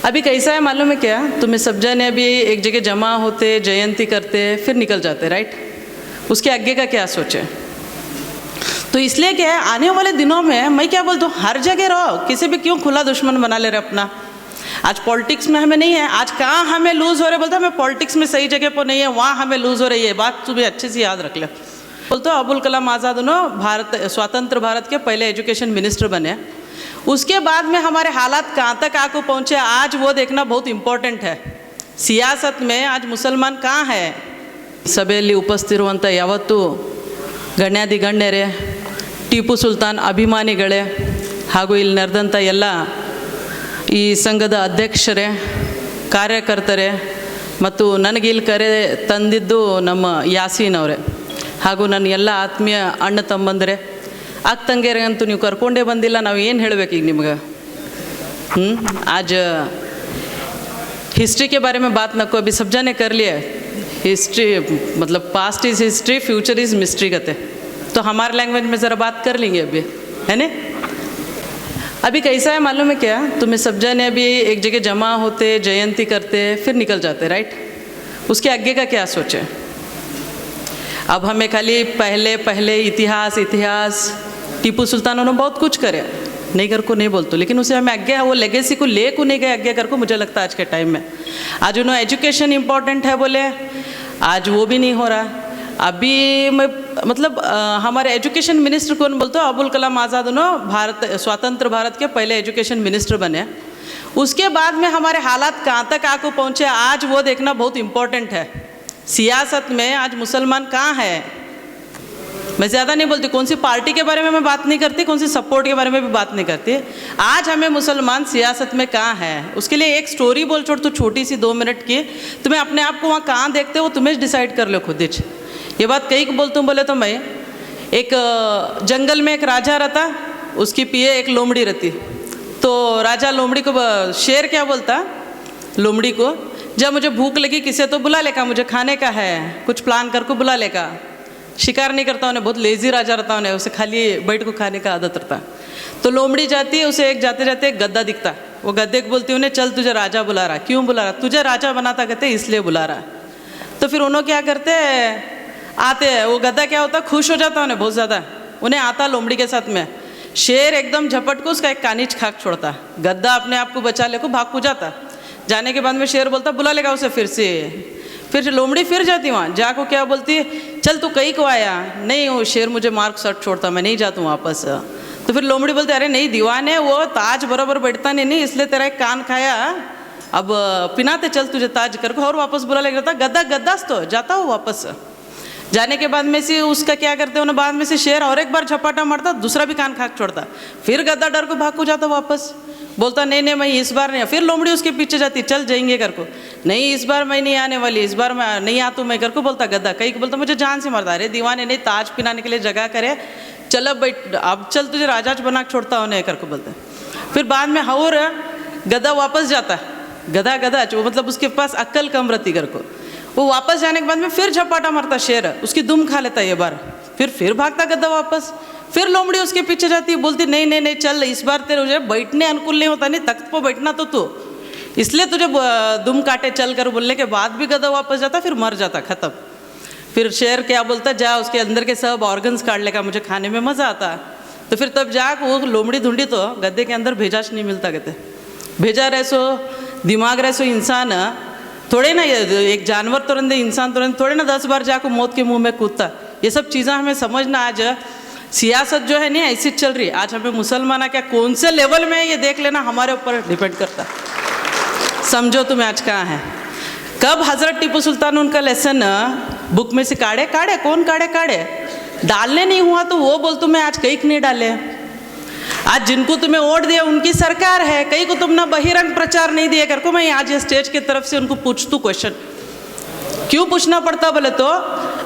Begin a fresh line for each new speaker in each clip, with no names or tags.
अभी कैसा है मालूम है क्या? तुम्हें सब जने अभी एक जगह जमा होते, जयंती करते, फिर निकल जाते, राइट? उसके आगे का क्या सोचे? तो इसलिए क्या है, आने वाले दिनों में मैं क्या बोलता हूँ, हर जगह रहो, किसी भी क्यों खुला दुश्मन बना ले रहे अपना। आज पॉलिटिक्स में हमें नहीं है, आज कहाँ हमें लूज हो रहे, बोलते हमें पॉलिटिक्स में सही जगह पर नहीं है, वहाँ हमें लूज हो रही है। बात तुम्हें अच्छे से याद रख ले। बोलते हो अबुल कलाम आज़ाद स्वतंत्र भारत के पहले एजुकेशन मिनिस्टर बने। उसके बाद में हमारे हालात कहाँ तक आके पहुँचे, आज वो देखना बहुत इम्पोर्टेंट है। सियासत में आज मुसलमान कहाँ है? सभೆಯಲ್ಲಿ ಉಪಸ್ಥಿತಿರುವಂಥ ಯಾವತ್ತೂ ಗಣ್ಯಾದಿ ಗಣ್ಯರೇ, ಟಿಪ್ಪು ಸುಲ್ತಾನ್ ಅಭಿಮಾನಿಗಳೇ, ಹಾಗೂ ಇಲ್ಲಿ ನಡೆದಂಥ ಎಲ್ಲ ಈ ಸಂಘದ ಅಧ್ಯಕ್ಷರೇ, ಕಾರ್ಯಕರ್ತರೇ, ಮತ್ತು ನನಗೆ ಇಲ್ಲಿ ಕರೆ ತಂದಿದ್ದು ನಮ್ಮ ಯಾಸೀನ್ ಅವರೇ, ಹಾಗೂ ನನ್ನ ಎಲ್ಲ ಆತ್ಮೀಯ ಅಣ್ಣ ತಮ್ಮಂದರೆ, ಅಕ್ಕ ತಂಗಿಯರಿಗಂತೂ ನೀವು ಕರ್ಕೊಂಡೇ ಬಂದಿಲ್ಲ, ನಾವು ಏನು ಹೇಳಬೇಕು ಈಗ ನಿಮ್ಗೆ? आज हिस्ट्री के बारे में बात न को, अभी सब जाने कर लिए। हिस्ट्री मतलब past is history, future is mystery कहते, तो हमारे लैंग्वेज में ज़रा बात कर लेंगे अभी, है ना? अभी कैसा है मालूम है क्या? तुम्हें सब जने अभी एक जगह जमा होते, जयंती करते, फिर निकल जाते, राइट? उसके आगे का क्या सोचे? अब हमें खाली पहले इतिहास टीपू सुल्तान उन्होंने बहुत कुछ करे, नहीं कर को नहीं बोलते, लेकिन उसे हमें आगे वो लेगेसी को ले को नहीं गए आगे कर को। मुझे लगता है आज के टाइम में आज उन्होंने एजुकेशन इम्पॉर्टेंट है बोले, आज वो भी नहीं हो रहा। अभी मैं मतलब हमारे एजुकेशन मिनिस्टर कौन बोलते हो? अबुल कलाम आज़ाद स्वतंत्र भारत के पहले एजुकेशन मिनिस्टर बने। उसके बाद में हमारे हालात कहाँ तक आके पहुँचे, आज वो देखना बहुत इम्पोर्टेंट है। सियासत में आज मुसलमान कहाँ है? मैं ज़्यादा नहीं बोलती, कौन सी पार्टी के बारे में मैं बात नहीं करती, कौन सी सपोर्ट के बारे में भी बात नहीं करती। आज हमें मुसलमान सियासत में कहाँ है, उसके लिए एक स्टोरी बोल छोड़, तो छोटी सी 2 मिनट की, तुम्हें अपने आप को वहाँ कहाँ देखते हो तुम्हें डिसाइड कर लो खुद ही। ये बात कहीं को बोलता हूँ, बोले तो मैं एक जंगल में एक राजा रहता, उसकी पिए एक लोमड़ी रहती। तो राजा लोमड़ी को, शेर क्या बोलता लोमड़ी को, जब मुझे भूख लगी किसे तो बुला लेगा, मुझे खाने का है, कुछ प्लान कर को बुला लेगा। शिकार नहीं करता उन्हें, बहुत लेजी राजा रहता उन्हें, उसे खाली बैठ को खाने का आदत रहता। तो लोमड़ी जाती है, उसे एक जाते जाते एक गद्दा दिखता, वो गद्दे को बोलती उन्हें, चल तुझे राजा बुला रहा। क्यों बुला रहा? तुझे राजा बनाता कहते इसलिए बुला रहा। तो फिर उन्होंने क्या करते, आते हैं, वो गद्दा क्या होता, खुश हो जाता उन्हें बहुत ज़्यादा, उन्हें आता लोमड़ी के साथ में। शेर एकदम झपट को उसका एक कानीच खाक छोड़ता, गद्दा अपने आप को बचा ले को भाग को जाता। जाने के बाद में शेर बोलता बुला लेगा उसे फिर से। फिर लोमड़ी फिर जाती वहाँ, जाको क्या बोलती, चल तू कहीं को आया? नहीं, वो शेर मुझे मार्क शर्ट छोड़ता, मैं नहीं जाता हूँ वापस। तो फिर लोमड़ी बोलते, अरे नहीं दीवाने, वो ताज बराबर बैठता नहीं, इसलिए तेरा एक कान खाया, अब पिनाते चल तुझे ताज कर को, और वापस बुला लेगा। गद्दास तो जाता हो वापस। जाने के बाद में से उसका क्या करते उन्हें, बाद में से शेर और एक बार झपाटा मारता, दूसरा भी कान खाक छोड़ता। फिर गद्दा डर को भाग को जाता वापस, बोलता नहीं मैं इस बार नहीं। फिर लोमड़ी उसके पीछे जाती, चल जाएंगे कर को, नहीं इस बार मैं नहीं आने वाली, इस बार मैं नहीं आता मैं कर को। बोलता गद्दा कहीं को बोलता मुझे जान से मारता, अरे दीवाने नहीं, ताज पिनाने के लिए जगह करे, चल अब बैठ, अब चल तुझे राजा बना छोड़ता उन्हें कर को बोलता। फिर बाद में और गद्दा वापस जाता, गधा वो मतलब उसके पास अक्ल कम रहती कर को। वो वापस जाने के बाद में फिर झपाटा मारता शेर, उसकी दुम खा लेता ये बार। फिर भागता गद्दा वापस। फिर लोमड़ी उसके पीछे जाती, बोलती नहीं चल इस बार तेरे मुझे बैठने अनुकूल नहीं होता, नहीं तख्त पर बैठना तो तू, इसलिए तुझे दुम काटे चल कर बोलने के बाद भी गधा वापस जाता, फिर मर जाता, ख़त्म। फिर शेर क्या बोलता, जा उसके अंदर के सब ऑर्गन्स काट लेगा, मुझे खाने में मज़ा आता। तो फिर तब जा वो लोमड़ी ढूंढी तो गद्दे के अंदर भेजाश नहीं मिलता, कहते भेजा रहे सो दिमाग रहे सो इंसान थोड़े ना, एक जानवर तो रहते इंसान तो रहते थोड़े ना 10 बार जाको मौत के मुंह में कूदता। ये सब चीज़ें हमें समझना। आज सियासत जो है नहीं ऐसी चल रही, आज हमें मुसलमान क्या कौन से लेवल में ये देख लेना हमारे ऊपर डिपेंड करता। समझो तुम्हें आज कहाँ है, कब हज़रत टीपू सुल्तान उनका लेसन बुक में से काढ़े कौन काढ़े डालने नहीं हुआ, तो वो बोल तुम्हें आज कहीं नहीं डाले। आज जिनको तुम्हें वोट दिया उनकी सरकार है, कहीं को तुमने बहिरंग प्रचार नहीं दिया कर को। मैं आज स्टेज की तरफ से उनको पूछतू क्वेश्चन, क्यों पूछना पड़ता बोले तो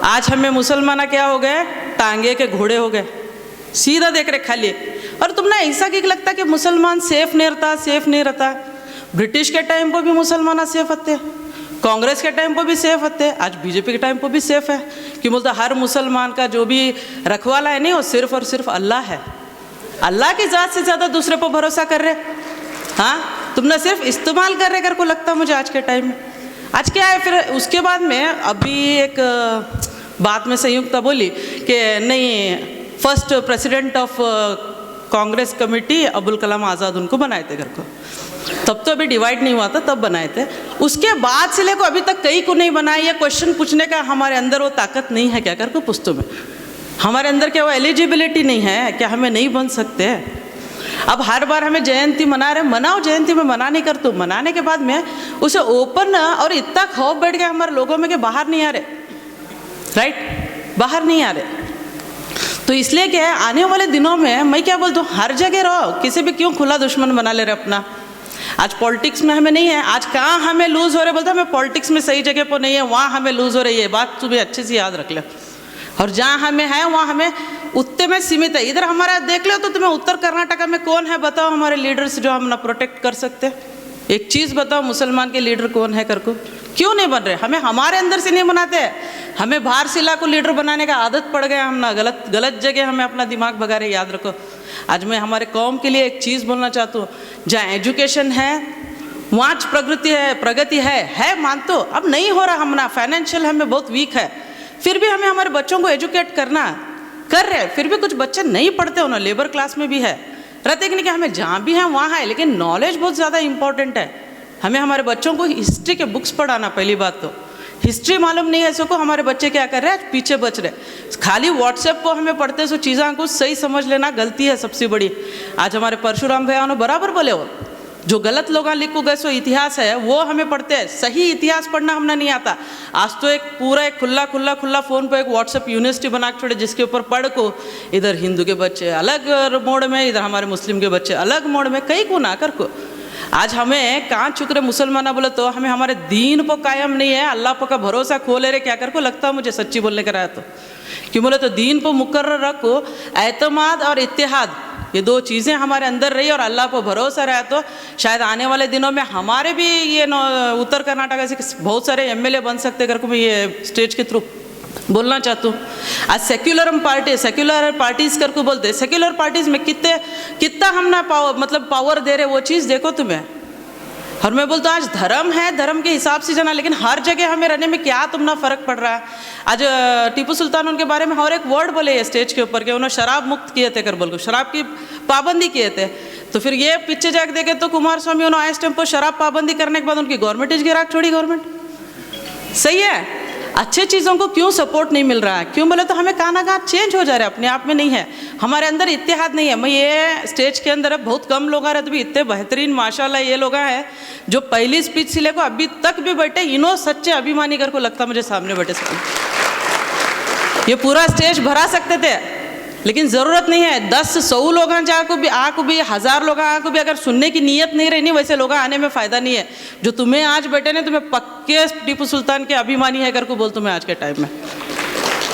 आज हमें मुसलमान क्या हो गए, टांगे के घोड़े हो गए, सीधा देख रहे खाली। और तुमने ऐसा क्यों लगता कि मुसलमान सेफ नहीं रहता? ब्रिटिश के टाइम पर भी मुसलमान सेफ होते, कांग्रेस के टाइम पर भी सेफ होते, आज बीजेपी के टाइम पर भी सेफ है। क्यों बोलता हर मुसलमान का जो भी रखवाला है नहीं, वो सिर्फ और सिर्फ अल्लाह है। अल्लाह की ज़ात से ज़्यादा दूसरे पर भरोसा कर रहे। हाँ, तुम ना सिर्फ इस्तेमाल कर रहे कर को लगता मुझे आज के टाइम में। आज क्या है फिर उसके बाद में अभी एक बात में संयुक्ता बोली कि नहीं, first president of Congress committee Abul Kalam Azad उनको बनाए थे घर को, तब तो अभी डिवाइड नहीं हुआ था तब बनाए थे। उसके बाद से लेकर अभी तक कई को नहीं बनाया। ये क्वेश्चन पूछने का हमारे अंदर वो ताकत नहीं है क्या कर को पुस्तों में, हमारे अंदर क्या वो एलिजिबिलिटी नहीं है क्या, हमें नहीं बन सकते। अब हर बार हमें जयंती मना रहे, मनाओ जयंती में मना नहीं कर, तो मनाने के बाद में उसे ओपन और इतना खौफ बैठ गया हमारे लोगों में कि बाहर नहीं आ रहे, राइट, बाहर नहीं आ रहे। तो इसलिए क्या है, आने वाले दिनों में मैं क्या बोलता हूँ, हर जगह रहो, किसी भी क्यों खुला दुश्मन बना ले रहे अपना। आज पॉलिटिक्स में हमें नहीं है, आज कहाँ हमें लूज हो रहे, बोलते हमें पॉलिटिक्स में सही जगह पर नहीं है, वहाँ हमें लूज हो रही है, बात तुम्हें अच्छे से याद रख ले। और जहाँ हमें है वहाँ हमें उत्तर में सीमित है। इधर हमारा देख लो तो तुम्हें उत्तर कर्नाटक में कौन है बताओ हमारे लीडर्स जो हम ना प्रोटेक्ट कर सकते। एक चीज़ बताओ, मुसलमान के लीडर कौन है करको, क्यों नहीं बन रहे। हमें हमारे अंदर से नहीं बनाते, हमें बाहर से ला को लीडर बनाने का आदत पड़ गया, हम ना गलत जगह हमें अपना दिमाग भगा रहे। याद रखो, आज मैं हमारे कौम के लिए एक चीज़ बोलना चाहता हूँ, जहाँ एजुकेशन है वहाँ प्रगति है मान तो अब नहीं हो रहा, हम ना फाइनेंशियल हमें बहुत वीक है, फिर भी हमें हमारे बच्चों को एजुकेट कर रहे हैं, फिर भी कुछ बच्चे नहीं पढ़ते हो ना, लेबर क्लास में भी है रहते कि नहीं कि हमें जहाँ भी हैं वहाँ है, लेकिन नॉलेज बहुत ज़्यादा इंपॉर्टेंट है। हमें हमारे बच्चों को हिस्ट्री के बुक्स पढ़ाना, पहली बात तो हिस्ट्री मालूम नहीं है सबको, हमारे बच्चे क्या कर रहे हैं पीछे बच रहे। खाली व्हाट्सएप को हमें पढ़ते सो चीज़ों को सही समझ लेना गलती है सबसे बड़ी। आज हमारे परशुराम भैया ने बराबर बोले, वो जो गलत लोग लिखो गए सो इतिहास है वो हमें पढ़ते हैं, सही इतिहास पढ़ना हमने नहीं आता। आज तो एक पूरा एक खुला फ़ोन पे एक व्हाट्सएप यूनिवर्सिटी बना के छोड़े, जिसके ऊपर पढ़ को इधर हिंदू के बच्चे अलग मोड में, इधर हमारे मुस्लिम के बच्चे अलग मोड में, कई को ना कर को। आज हमें कहाँ चुक रहे मुसलमान बोले तो हमें हमारे दीन पर कायम नहीं है, अल्लाह पर का भरोसा खो ले रहे क्या कर को लगता है मुझे सच्ची बोलने का रहा तो। क्यों बोले तो दीन पर मुकर्रर रखो, एतमाद और इत्तेहाद ये दो चीज़ें हमारे अंदर रही और अल्लाह पर भरोसा रहा तो शायद आने वाले दिनों में हमारे भी ये उत्तर कर्नाटक से बहुत सारे एमएलए बन सकते कर को मैं ये स्टेज के थ्रू बोलना चाहता हूँ। आज सेक्युलर पार्टीज़ कर को बोलते, सेक्युलर पार्टीज़ में कितना हम ना पावर दे रहे वो चीज़ देखो तुम्हें। और मैं बोलता हूँ आज धर्म है, धर्म के हिसाब से जाना, लेकिन हर जगह हमें रहने में क्या तुम ना फ़र्क पड़ रहा है। आज टीपू सुल्तान उनके बारे में और एक वर्ड बोले ये स्टेज के ऊपर के उन्होंने शराब मुक्त किए थे कर बोल को, शराब की पाबंदी किए थे। तो फिर ये पीछे जाके देखे तो कुमार स्वामी उन्होंने आए टाइम पर शराब पाबंदी करने के बाद उनकी गवर्नमेंट इस गिराक छोड़ी गवर्नमेंट। सही है, अच्छे चीज़ों को क्यों सपोर्ट नहीं मिल रहा है, क्यों बोले तो हमें कहाँ ना कहाँ चेंज हो जा रहा है, अपने आप में नहीं है, हमारे अंदर इत्तेहाद नहीं है। मैं ये स्टेज के अंदर बहुत कम लोग आ रहे तो भी इतने बेहतरीन माशाल्लाह ये लोग हैं जो पहली स्पीच से लेकर अभी तक भी बैठे, इन्हों सच्चे अभिमानी कर को लगता मुझे सामने बैठे ये पूरा स्टेज भरा सकते थे, लेकिन ज़रूरत नहीं है। 10-100 लोग आको भी 1000 लोग आको भी अगर सुनने की नीयत नहीं रहनी, वैसे लोग आने में फ़ायदा नहीं है। जो तुम्हें आज बैठे ने तुम्हें पक्के टीपू सुल्तान के अभिमानी है कर को बोल तुम्हें आज के टाइम में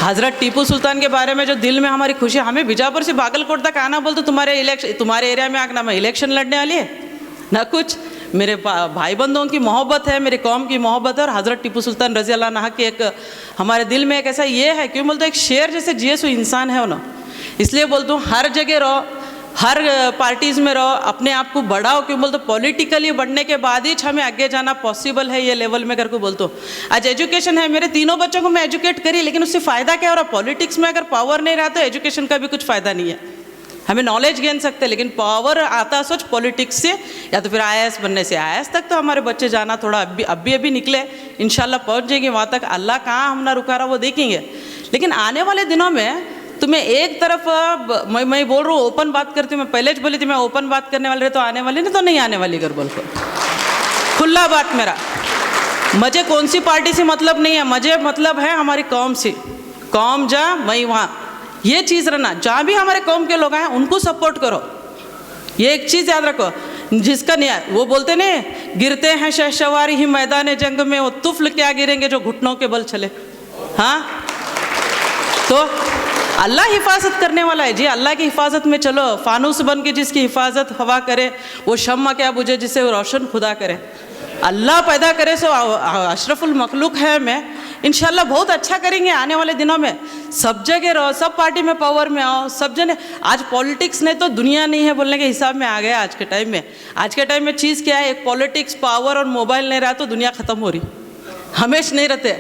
हज़रत टीपू सुल्तान के बारे में जो दिल में हमारी खुशी। हमें बीजापुर से बागलकोट तक आना बोल तो तुम्हारे एरिया में आना मैं इलेक्शन लड़ने वाली है ना कुछ, मेरे भाई बंधुओं की मोहब्बत है, मेरे कौम की मोहब्बत है। और हज़रत टीपू सुल्तान रज़ी अल्लाह अन्हु के एक हमारे दिल में एक ऐसा ये है, क्यों बोलते एक शेर जैसे जिए सो इंसान है ना, इसलिए बोलता हूँ हर जगह रहो, हर पार्टीज़ में रहो, अपने आप को बढ़ाओ। क्यों बोलते पॉलिटिकली बढ़ने के बाद ही हमें आगे जाना पॉसिबल है ये लेवल में करके बोलते हो। आज एजुकेशन है, मेरे तीनों बच्चों को मैं एजुकेट करी, लेकिन उससे फ़ायदा क्या हो रहा। पॉलिटिक्स में अगर पावर नहीं रहा तो एजुकेशन का भी कुछ फ़ायदा नहीं है। हमें नॉलेज गेन सकते हैं, लेकिन पावर आता सोच पॉलिटिक्स से या तो फिर IAS बनने से। IAS तक तो हमारे बच्चे जाना थोड़ा अभी निकले, इंशाल्लाह पहुँच जाएंगे वहाँ तक। अल्लाह कहाँ हम ना रुका रहा वो देखेंगे। लेकिन आने वाले दिनों में तुम्हें एक तरफ मैं बोल रहा हूँ, ओपन बात करती हूँ, मैं पहले बोली थी मैं ओपन बात करने वाले रहे तो आने वाली नहीं तो नहीं आने वाली कर बोल को खुला बात मेरा। मुझे कौन सी पार्टी से मतलब नहीं है, मुझे मतलब है हमारी कौम से। कौम जा मैं वहाँ, ये चीज़ रहना, जहाँ भी हमारे कौम के लोग हैं उनको सपोर्ट करो। ये एक चीज़ याद रखो, जिसका नहीं है वो बोलते नहीं गिरते हैं शहसवारी ही मैदान जंग में, वो तुफल क्या गिरेंगे जो घुटनों के बल चले। हाँ तो अल्लाह हिफाजत करने वाला है जी, अल्लाह की हिफाजत में चलो। फानूस बन के जिसकी हिफाजत हवा करे, वो शम्मा क्या बुझे जिसे रोशन खुदा करे। अल्लाह पैदा करे सो अशरफुल मखलूक है मैं, इंशाल्लाह बहुत अच्छा करेंगे आने वाले दिनों में। सब जगह रहो, सब पार्टी में पावर में आओ, सब जने। आज पॉलिटिक्स ने तो दुनिया नहीं है बोलने के हिसाब में आ गया आज के टाइम में। आज के टाइम में चीज़ क्या है, एक पॉलिटिक्स, पावर और मोबाइल नहीं रहा तो दुनिया ख़त्म हो रही। हमेशा नहीं रहते।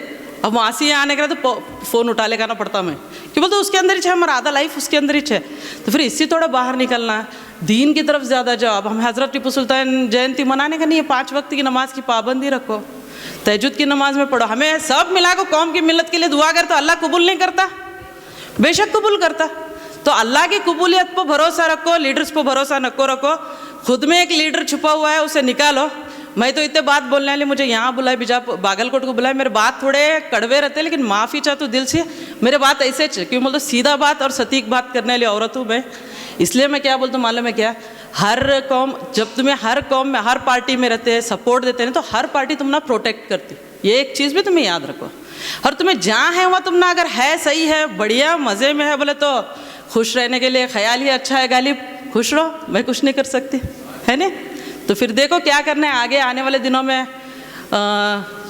अब वहाँ से आने का तो फ़ोन उठा ले गाना पड़ता मैं, कि बोलते उसके अंदर ही है, हमारा आधा लाइफ उसके अंदर ही है। तो फिर इससे थोड़ा बाहर निकलना, दीन की तरफ ज़्यादा जाओ। अब हमें हज़रत टीपू सुल्तान जयंती मनाने का नहीं है, 5 वक्त की नमाज की पाबंदी रखो, तहज्जुद की नमाज में पढ़ो। हमें सब मिला को कौम की मिल्लत के लिए दुआ कर, तो अल्लाह कबूल नहीं करता? बेशक कबूल करता। तो अल्लाह की कबूलियत पर भरोसा रखो, लीडर्स पर भरोसा नको रखो। खुद में एक लीडर छुपा हुआ है, उसे निकालो। मैं तो इतने बात बोलने वाली, मुझे यहाँ बुलाए, बीजापुर बागलकोट को बुलाए, मेरे बात थोड़े कड़वे रहते हैं, लेकिन माफ़ी चाहता हूँ दिल से। मेरे बात ऐसे क्यों बोलते, सीधा बात और सटीक बात करने वाली औरत हूँ मैं। इसलिए मैं क्या बोलता हूँ मालूम है क्या, हर कौम, जब तुम्हें हर कौम में हर पार्टी में रहते हैं, सपोर्ट देते हैं, तो हर पार्टी तुम ना प्रोटेक्ट करती। ये एक चीज़ भी तुम्हें याद रखो। और तुम्हें जहाँ है वहाँ तुम ना, अगर है सही है, बढ़िया मज़े में है बोले, तो खुश रहने के लिए ख्याल ही अच्छा है गालिब, खुश रहो, मैं कुछ नहीं कर सकती, है नहीं? तो फिर देखो क्या करना है आगे आने वाले दिनों में।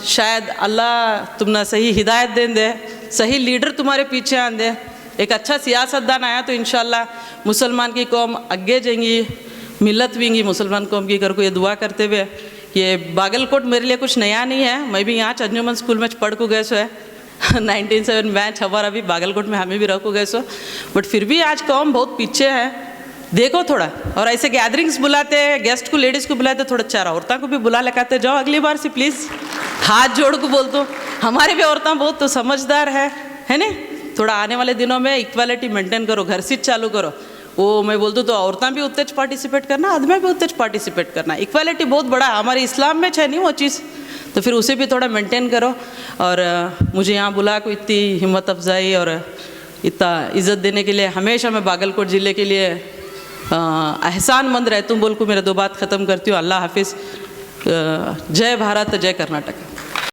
शायद अल्लाह तुम ना सही हिदायत दें दे, सही लीडर तुम्हारे पीछे आन दे, एक अच्छा सियासतदान आया तो इंशाल्लाह मुसलमान की कौम आगे जाएंगी, मिलत भी मुसलमान कौम की। कर को ये दुआ करते हुए, ये बागलकोट मेरे लिए कुछ नया नहीं है, मैं भी यहाँ अंजुमन स्कूल में पढ़ को गए सो है 1997 बैच हमारा भी बागलकोट में, हमें भी रह को गए सो। बट फिर भी आज कौम बहुत पीछे है, देखो थोड़ा। और ऐसे गैदरिंग्स बुलाते हैं, गेस्ट को, लेडीज़ को बुलाते, थोड़ा 4 औरतों को भी बुला लगाते जाओ अगली बार से प्लीज़। हाथ जोड़ को बोल दो, हमारे भी औरतें बहुत तो समझदार है नहीं? थोड़ा आने वाले दिनों में इक्वालिटी मेंटेन करो, घर से चालू करो। वो मैं बोल दूँ तो औरतें भी उत्तेज पार्टिसिपेट करना, आदमी भी उत्तेज पार्टिसिपेट करना। इक्वालिटी बहुत बड़ा हमारे इस्लाम में है नहीं वो चीज़, तो फिर उसे भी थोड़ा मेंटेन करो। और मुझे यहाँ बुला को इतनी हिम्मत अफजाई और इतना इज़्ज़त देने के लिए हमेशा मैं बागलकोट ज़िले के लिए एहसानमंद रहती हूँ। बोल को मेरे 2 बात ख़त्म करती हूँ। अल्लाह हाफिज़। जय भारत, जय कर्नाटक।